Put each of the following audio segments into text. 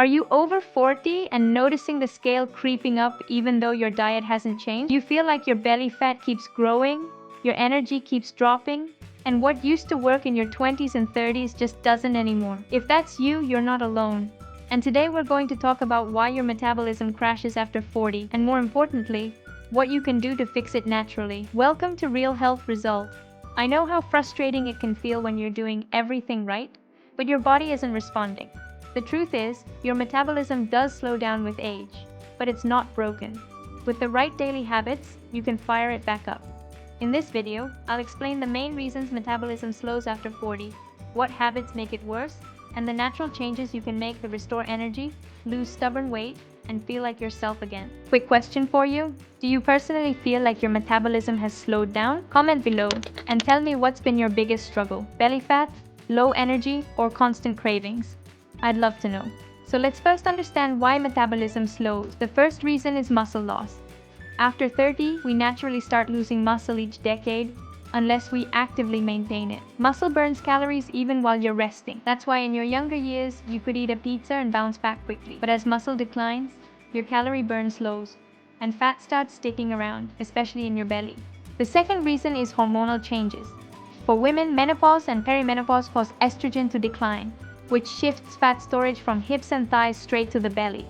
Are you over 40 and noticing the scale creeping up even though your diet hasn't changed? You feel like your belly fat keeps growing, your energy keeps dropping, and what used to work in your 20s and 30s just doesn't anymore. If that's you, you're not alone. And today we're going to talk about why your metabolism crashes after 40, and more importantly, what you can do to fix it naturally. Welcome to Real Health Result. I know how frustrating it can feel when you're doing everything right, but your body isn't responding. The truth is, your metabolism does slow down with age, but it's not broken. With the right daily habits, you can fire it back up. In this video, I'll explain the main reasons metabolism slows after 40, what habits make it worse, and the natural changes you can make to restore energy, lose stubborn weight, and feel like yourself again. Quick question for you. Do you personally feel like your metabolism has slowed down? Comment below and tell me what's been your biggest struggle. Belly fat, low energy, or constant cravings? I'd love to know. So let's first understand why metabolism slows. The first reason is muscle loss. After 30, we naturally start losing muscle each decade unless we actively maintain it. Muscle burns calories even while you're resting. That's why in your younger years, you could eat a pizza and bounce back quickly. But as muscle declines, your calorie burn slows and fat starts sticking around, especially in your belly. The second reason is hormonal changes. For women, menopause and perimenopause cause estrogen to decline, which shifts fat storage from hips and thighs straight to the belly.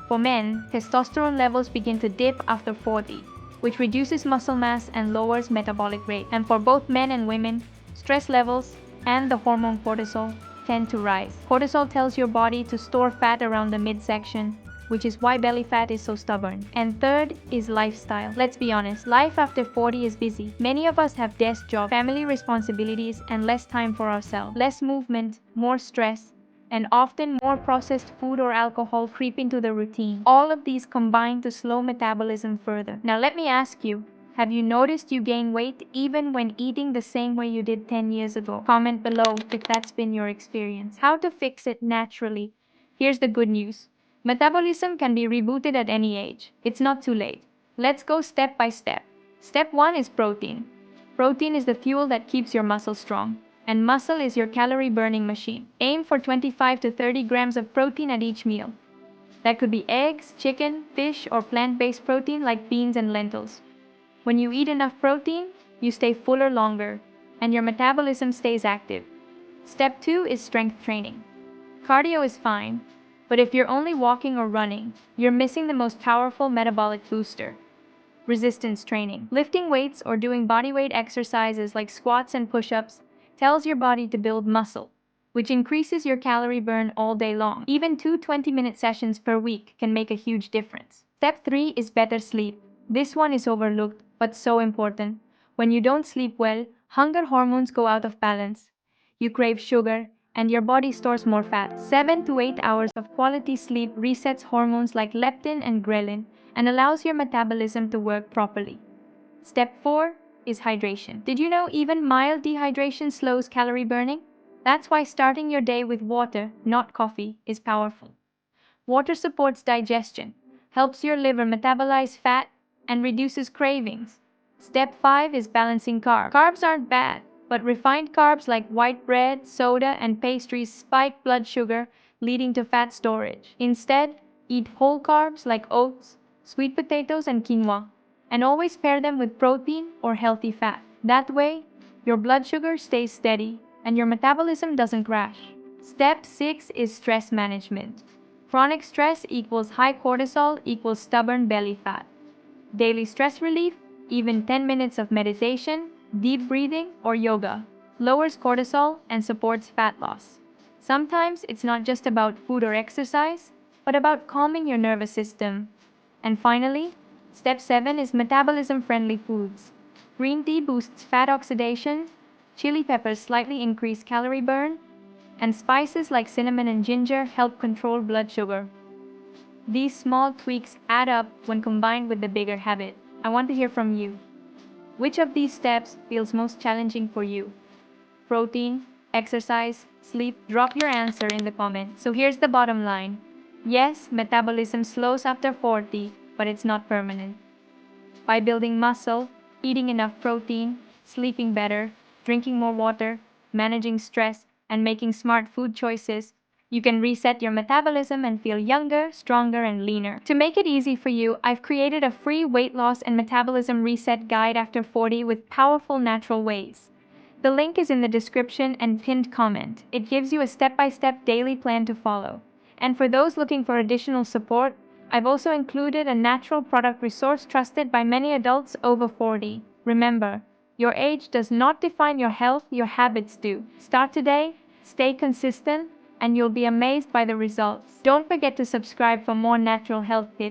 For men, testosterone levels begin to dip after 40, which reduces muscle mass and lowers metabolic rate. And for both men and women, stress levels and the hormone cortisol tend to rise. Cortisol tells your body to store fat around the midsection, which is why belly fat is so stubborn. And third is lifestyle. Let's be honest, life after 40 is busy. Many of us have desk jobs, family responsibilities, and less time for ourselves. Less movement, more stress, and often more processed food or alcohol creep into the routine. All of these combine to slow metabolism further. Now let me ask you, have you noticed you gain weight even when eating the same way you did 10 years ago? Comment below if that's been your experience. How to fix it naturally? Here's the good news. Metabolism can be rebooted at any age. It's not too late. Let's go step by step. Step 1 is protein. Protein is the fuel that keeps your muscle strong, and muscle is your calorie burning machine. Aim for 25 to 30 grams of protein at each meal. That could be eggs, chicken, fish, or plant-based protein like beans and lentils. When you eat enough protein, you stay fuller longer, and your metabolism stays active. Step 2 is strength training. Cardio is fine, but if you're only walking or running, you're missing the most powerful metabolic booster: resistance training. Lifting weights or doing bodyweight exercises like squats and push-ups tells your body to build muscle, which increases your calorie burn all day long. Even 2 20-minute sessions per week can make a huge difference. Step 3 is better sleep. This one is overlooked, but so important. When you don't sleep well, hunger hormones go out of balance. You crave sugar, and your body stores more fat. 7 to 8 hours of quality sleep resets hormones like leptin and ghrelin and allows your metabolism to work properly. Step 4 is hydration. Did you know even mild dehydration slows calorie burning? That's why starting your day with water, not coffee, is powerful. Water supports digestion, helps your liver metabolize fat, and reduces cravings. Step 5 is balancing carbs. Carbs aren't bad, but refined carbs like white bread, soda, and pastries spike blood sugar, leading to fat storage. Instead, eat whole carbs like oats, sweet potatoes, and quinoa, and always pair them with protein or healthy fat. That way, your blood sugar stays steady and your metabolism doesn't crash. Step 6 is stress management. Chronic stress equals high cortisol equals stubborn belly fat. Daily stress relief, even 10 minutes of meditation, deep breathing, or yoga, lowers cortisol and supports fat loss. Sometimes it's not just about food or exercise, but about calming your nervous system. And finally, step 7 is metabolism-friendly foods. Green tea boosts fat oxidation, chili peppers slightly increase calorie burn, and spices like cinnamon and ginger help control blood sugar. These small tweaks add up when combined with the bigger habit. I want to hear from you. Which of these steps feels most challenging for you? Protein, exercise, sleep? Drop your answer in the comments. So here's the bottom line. Yes, metabolism slows after 40, but it's not permanent. By building muscle, eating enough protein, sleeping better, drinking more water, managing stress, and making smart food choices, You can reset your metabolism and feel younger, stronger, and leaner. To make it easy for you, I've created a free weight loss and metabolism reset guide after 40 with powerful natural ways. The link is in the description and pinned comment. It gives you a step-by-step daily plan to follow. And for those looking for additional support, I've also included a natural product resource trusted by many adults over 40. Remember, your age does not define your health, your habits do. Start today, stay consistent, and you'll be amazed by the results. Don't forget to subscribe for more natural health tips.